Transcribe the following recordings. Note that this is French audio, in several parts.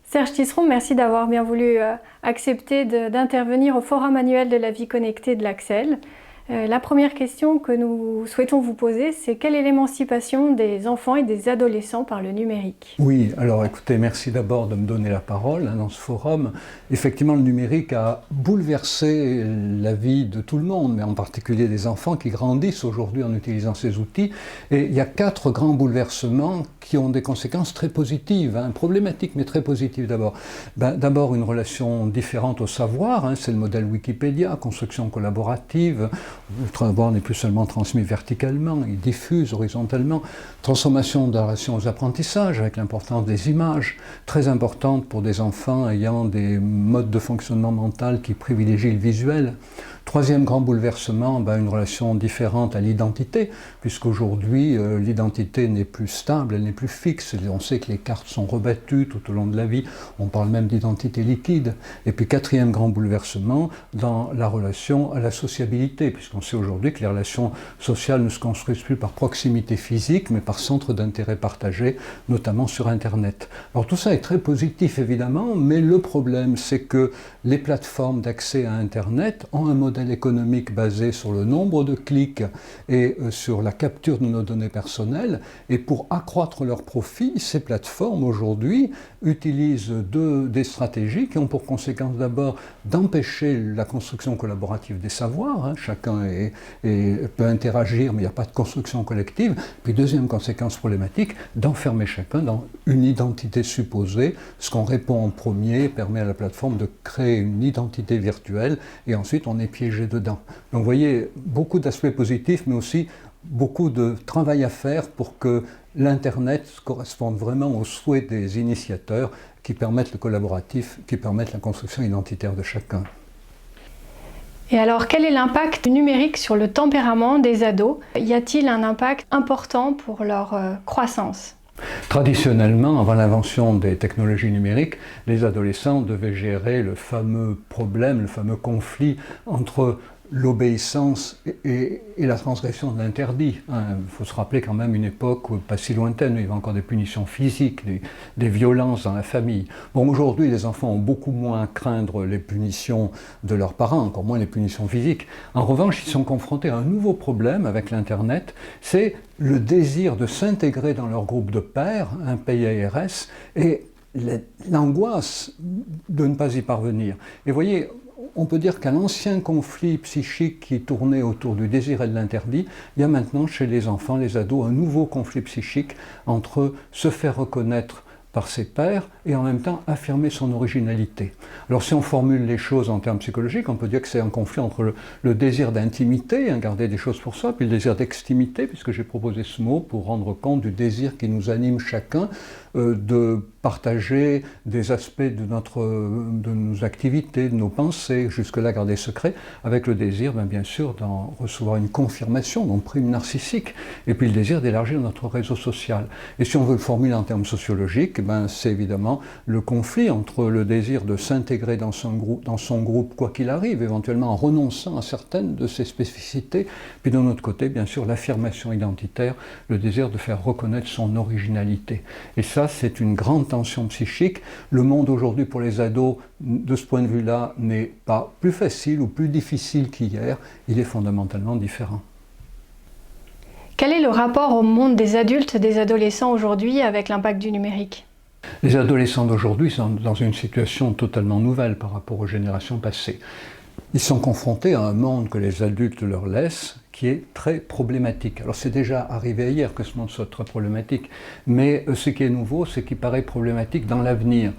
Serge Tisseron, merci d'avoir bien voulu accepter d'intervenir au Forum annuel de la vie connectée de l'Axel. La première question que nous souhaitons vous poser, c'est quelle est l'émancipation des enfants et des adolescents par le numérique? Oui, alors écoutez, merci d'abord de me donner la parole dans ce forum. Effectivement, le numérique a bouleversé la vie de tout le monde, mais en particulier des enfants qui grandissent aujourd'hui en utilisant ces outils. Et il y a 4 grands bouleversements qui ont des conséquences très positives, problématiques mais très positives d'abord. D'abord, une relation différente au savoir, c'est le modèle Wikipédia, construction collaborative. Le savoir n'est plus seulement transmis verticalement, il diffuse horizontalement. Transformation de la relation aux apprentissages avec l'importance des images, très importante pour des enfants ayant des modes de fonctionnement mental qui privilégient le visuel. Troisième grand bouleversement, une relation différente à l'identité, puisqu'aujourd'hui l'identité n'est plus stable, elle n'est plus fixe. On sait que les cartes sont rebattues tout au long de la vie, on parle même d'identité liquide. Et puis quatrième grand bouleversement, dans la relation à la sociabilité, puisqu'on sait aujourd'hui que les relations sociales ne se construisent plus par proximité physique, mais par centre d'intérêt partagé, notamment sur Internet. Alors tout ça est très positif évidemment, mais le problème c'est que les plateformes d'accès à Internet ont un modèle économique basé sur le nombre de clics et sur la capture de nos données personnelles. Et pour accroître leurs profits, ces plateformes aujourd'hui utilisent des stratégies qui ont pour conséquence d'abord d'empêcher la construction collaborative des savoirs. Chacun peut interagir, mais il n'y a pas de construction collective. Puis deuxième conséquence problématique, d'enfermer chacun dans une identité supposée. Ce qu'on répond en premier permet à la plateforme de créer une identité virtuelle et ensuite on est piégé dedans. Donc vous voyez, beaucoup d'aspects positifs, mais aussi beaucoup de travail à faire pour que l'Internet corresponde vraiment aux souhaits des initiateurs qui permettent le collaboratif, qui permettent la construction identitaire de chacun. Et alors, quel est l'impact du numérique sur le tempérament des ados? Y a-t-il un impact important pour leur croissance? Traditionnellement, avant l'invention des technologies numériques, les adolescents devaient gérer le fameux problème, le fameux conflit entre l'obéissance et la transgression de l'interdit. Il faut se rappeler quand même une époque pas si lointaine où il y avait encore des punitions physiques, des violences dans la famille. Bon, aujourd'hui, les enfants ont beaucoup moins à craindre les punitions de leurs parents, encore moins les punitions physiques. En revanche, ils sont confrontés à un nouveau problème avec l'Internet, c'est le désir de s'intégrer dans leur groupe de pairs, un pays ARS, et l'angoisse de ne pas y parvenir. Et voyez, on peut dire qu'à l'ancien conflit psychique qui tournait autour du désir et de l'interdit, il y a maintenant chez les enfants, les ados, un nouveau conflit psychique entre se faire reconnaître par ses pairs et en même temps affirmer son originalité. Alors si on formule les choses en termes psychologiques, on peut dire que c'est un conflit entre le désir d'intimité, garder des choses pour soi, puis le désir d'extimité, puisque j'ai proposé ce mot pour rendre compte du désir qui nous anime chacun, de partager des aspects de nos activités, de nos pensées, jusque-là garder secret, avec le désir, bien sûr, d'en recevoir une confirmation, donc prime narcissique, et puis le désir d'élargir notre réseau social. Et si on veut le formuler en termes sociologiques, c'est évidemment le conflit entre le désir de s'intégrer dans son groupe, quoi qu'il arrive, éventuellement en renonçant à certaines de ses spécificités, puis d'un autre côté, bien sûr, l'affirmation identitaire, le désir de faire reconnaître son originalité. Et ça, c'est une grande tension psychique. Le monde aujourd'hui pour les ados, de ce point de vue-là, n'est pas plus facile ou plus difficile qu'hier, il est fondamentalement différent. Quel est le rapport au monde des adultes et des adolescents aujourd'hui avec l'impact du numérique? Les adolescents d'aujourd'hui sont dans une situation totalement nouvelle par rapport aux générations passées. Ils sont confrontés à un monde que les adultes leur laissent, qui est très problématique. Alors c'est déjà arrivé hier que ce monde soit très problématique, mais ce qui est nouveau, c'est qu'il paraît problématique dans l'avenir.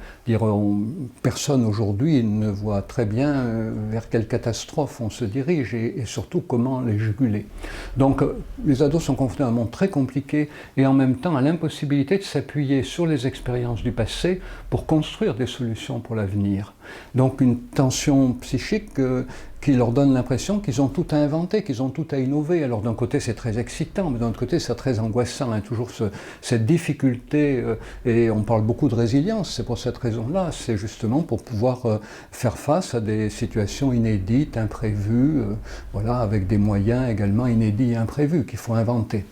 Personne aujourd'hui ne voit très bien vers quelle catastrophe on se dirige et surtout comment les juguler. Donc les ados sont confrontés à un monde très compliqué et en même temps à l'impossibilité de s'appuyer sur les expériences du passé pour construire des solutions pour l'avenir. Donc une tension psychique qui leur donne l'impression qu'ils ont tout à inventer, qu'ils ont tout à innover. Alors d'un côté c'est très excitant, mais d'un autre côté c'est très angoissant, toujours cette difficulté, et on parle beaucoup de résilience, c'est pour cette raison-là, c'est justement pour pouvoir faire face à des situations inédites, imprévues, avec des moyens également inédits et imprévus qu'il faut inventer.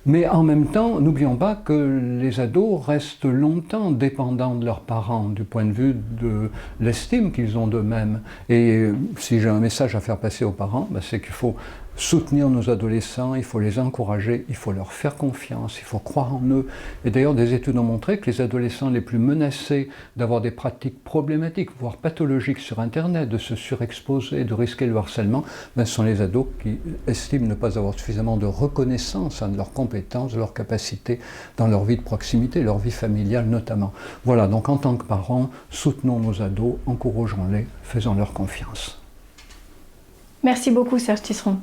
Mais en même temps, n'oublions pas que les ados restent longtemps dépendants de leurs parents du point de vue de l'estime qu'ils ont d'eux-mêmes. Et si j'ai un message à faire passer aux parents, c'est qu'il faut soutenir nos adolescents, il faut les encourager, il faut leur faire confiance, il faut croire en eux. Et d'ailleurs, des études ont montré que les adolescents les plus menacés d'avoir des pratiques problématiques, voire pathologiques sur Internet, de se surexposer, de risquer le harcèlement, sont les ados qui estiment ne pas avoir suffisamment de reconnaissance de leurs compétences, de leurs capacités dans leur vie de proximité, leur vie familiale notamment. Voilà, donc en tant que parents, soutenons nos ados, encourageons-les, faisons-leur confiance. Merci beaucoup Serge Tisseron.